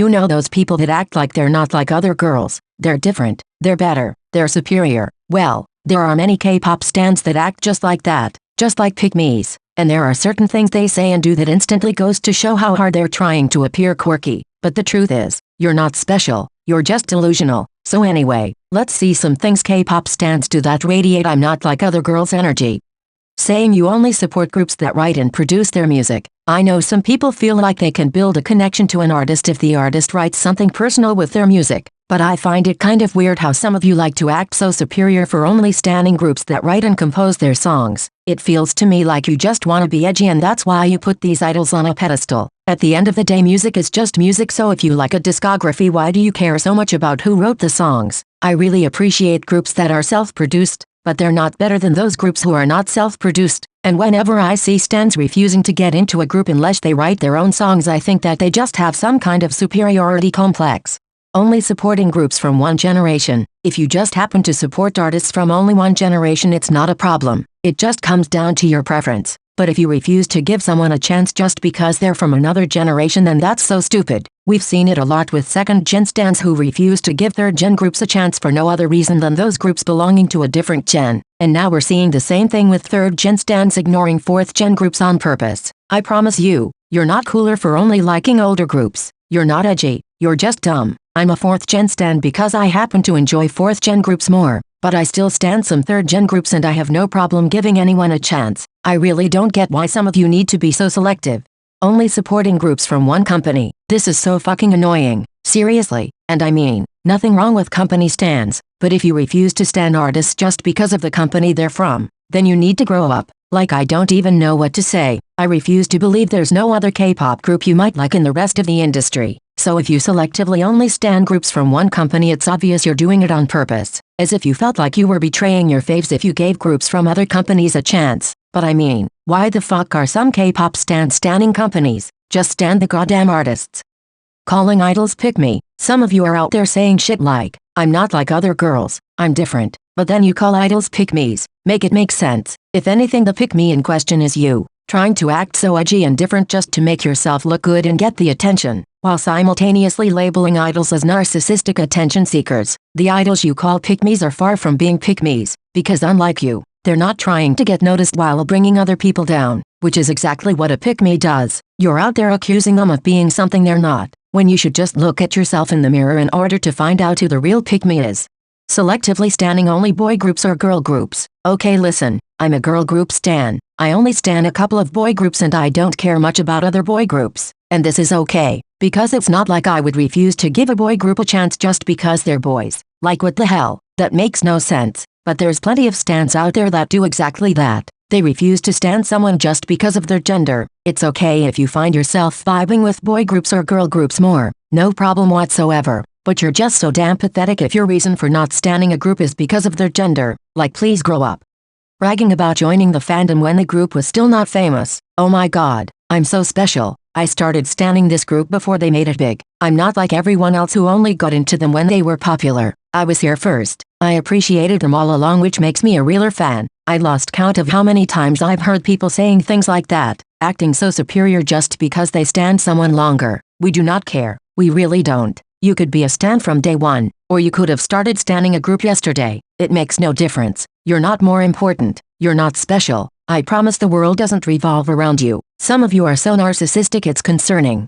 You know those people that act like they're not like other girls, they're different, they're better, they're superior. Well, there are many K-pop stans that act just like that, just like pick-me's, and there are certain things they say and do that instantly goes to show how hard they're trying to appear quirky. But the truth is, you're not special, you're just delusional. So anyway, let's see some things K-pop stans do that radiate "I'm not like other girls" energy. Saying you only support groups that write and produce their music. I know some people feel like they can build a connection to an artist if the artist writes something personal with their music, but I find it kind of weird how some of you like to act so superior for only standing groups that write and compose their songs. It feels to me like you just want to be edgy and that's why you put these idols on a pedestal. At the end of the day, music is just music, so if you like a discography, why do you care so much about who wrote the songs? I really appreciate groups that are self-produced, but they're not better than those groups who are not self-produced. And whenever I see stans refusing to get into a group unless they write their own songs, I think that they just have some kind of superiority complex. Only supporting groups from one generation. If you just happen to support artists from only one generation, it's not a problem. It just comes down to your preference. But if you refuse to give someone a chance just because they're from another generation, then that's so stupid. We've seen it a lot with second-gen stans who refuse to give third-gen groups a chance for no other reason than those groups belonging to a different gen. And now we're seeing the same thing with third-gen stans ignoring fourth-gen groups on purpose. I promise you, you're not cooler for only liking older groups. You're not edgy, you're just dumb. I'm a fourth-gen stan because I happen to enjoy fourth-gen groups more, but I still stan some third-gen groups and I have no problem giving anyone a chance. I really don't get why some of you need to be so selective. Only supporting groups from one company. This is so fucking annoying. Seriously. And I mean, nothing wrong with company stans, but if you refuse to stan artists just because of the company they're from, then you need to grow up. Like, I don't even know what to say. I refuse to believe there's no other K-pop group you might like in the rest of the industry. So if you selectively only stan groups from one company, it's obvious you're doing it on purpose. As if you felt like you were betraying your faves if you gave groups from other companies a chance. But I mean, why the fuck are some K-pop stans stanning companies? Just stan the goddamn artists. Calling idols pick me. Some of you are out there saying shit like, "I'm not like other girls, I'm different," but then you call idols pick-me's. Make it make sense. If anything, the pick-me in question is you, trying to act so edgy and different just to make yourself look good and get the attention, while simultaneously labeling idols as narcissistic attention seekers. The idols you call pick-me's are far from being pick-me's, because unlike you, they're not trying to get noticed while bringing other people down, which is exactly what a pick-me does. You're out there accusing them of being something they're not, when you should just look at yourself in the mirror in order to find out who the real pick-me is. Selectively stanning only boy groups or girl groups. Okay, listen, I'm a girl group stan. I only stan a couple of boy groups and I don't care much about other boy groups. And this is okay, because it's not like I would refuse to give a boy group a chance just because they're boys. Like, what the hell? That makes no sense. But there's plenty of stans out there that do exactly that. They refuse to stan someone just because of their gender. It's okay if you find yourself vibing with boy groups or girl groups more. No problem whatsoever. But you're just so damn pathetic if your reason for not stanning a group is because of their gender. Like, please grow up. Bragging about joining the fandom when the group was still not famous. Oh my god, I'm so special. I started stanning this group before they made it big. I'm not like everyone else who only got into them when they were popular. I was here first. I appreciated them all along, which makes me a realer fan. I lost count of how many times I've heard people saying things like that, acting so superior just because they stan someone longer. We do not care. We really don't. You could be a stan from day one, or you could have started stanning a group yesterday. It makes no difference. You're not more important. You're not special. I promise the world doesn't revolve around you. Some of you are so narcissistic it's concerning.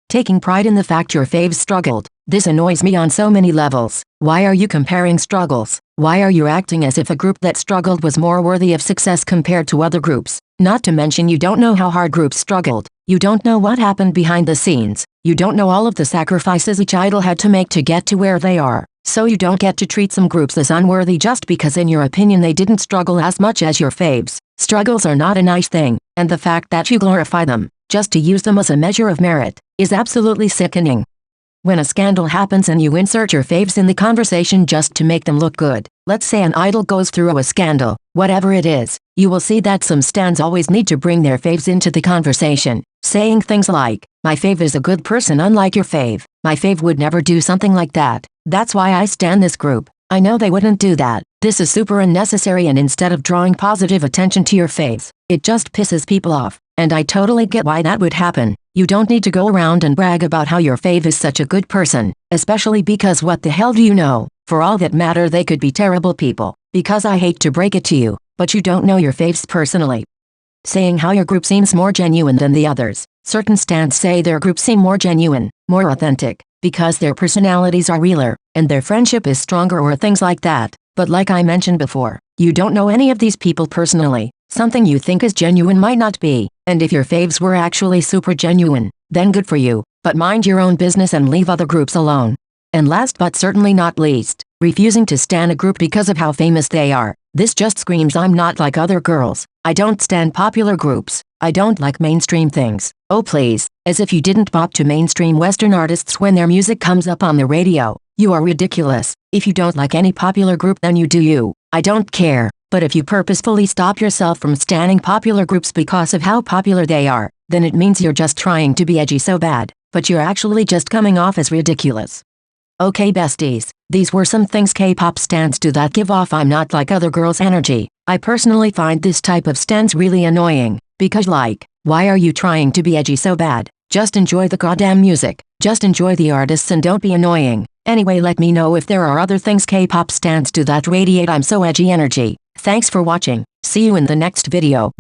Taking pride in the fact your faves struggled. This annoys me on so many levels. Why are you comparing struggles? Why are you acting as if a group that struggled was more worthy of success compared to other groups? Not to mention, you don't know how hard groups struggled. You don't know what happened behind the scenes. You don't know all of the sacrifices each idol had to make to get to where they are. So you don't get to treat some groups as unworthy just because in your opinion they didn't struggle as much as your faves. Struggles are not a nice thing, and the fact that you glorify them, just to use them as a measure of merit, is absolutely sickening. When a scandal happens and you insert your faves in the conversation just to make them look good, let's say an idol goes through a scandal, whatever it is, you will see that some stans always need to bring their faves into the conversation, saying things like, "My fave is a good person unlike your fave. My fave would never do something like that. That's why I stan this group. I know they wouldn't do that." This is super unnecessary, and instead of drawing positive attention to your faves, it just pisses people off. And I totally get why that would happen. You don't need to go around and brag about how your fave is such a good person, especially because what the hell do you know? For all that matter, they could be terrible people, because I hate to break it to you, but you don't know your faves personally. Saying how your group seems more genuine than the others. Certain stans say their group seem more genuine, more authentic, because their personalities are realer, and their friendship is stronger or things like that. But like I mentioned before, you don't know any of these people personally. Something you think is genuine might not be, and if your faves were actually super genuine, then good for you, but mind your own business and leave other groups alone. And last but certainly not least, refusing to stan a group because of how famous they are. This just screams I'm not like other girls. I don't stan popular groups. I don't like mainstream things. Oh please, as if you didn't bop to mainstream Western artists when their music comes up on the radio. You are ridiculous. If you don't like any popular group, then you do you. I don't care. But if you purposefully stop yourself from stanning popular groups because of how popular they are, then it means you're just trying to be edgy so bad, but you're actually just coming off as ridiculous. Okay besties, these were some things K-pop stans do that give off I'm not like other girls energy. I personally find this type of stans really annoying, because like, why are you trying to be edgy so bad? Just enjoy the goddamn music, just enjoy the artists and don't be annoying. Anyway, let me know if there are other things K-pop stans do that radiate I'm so edgy energy. Thanks for watching, see you in the next video.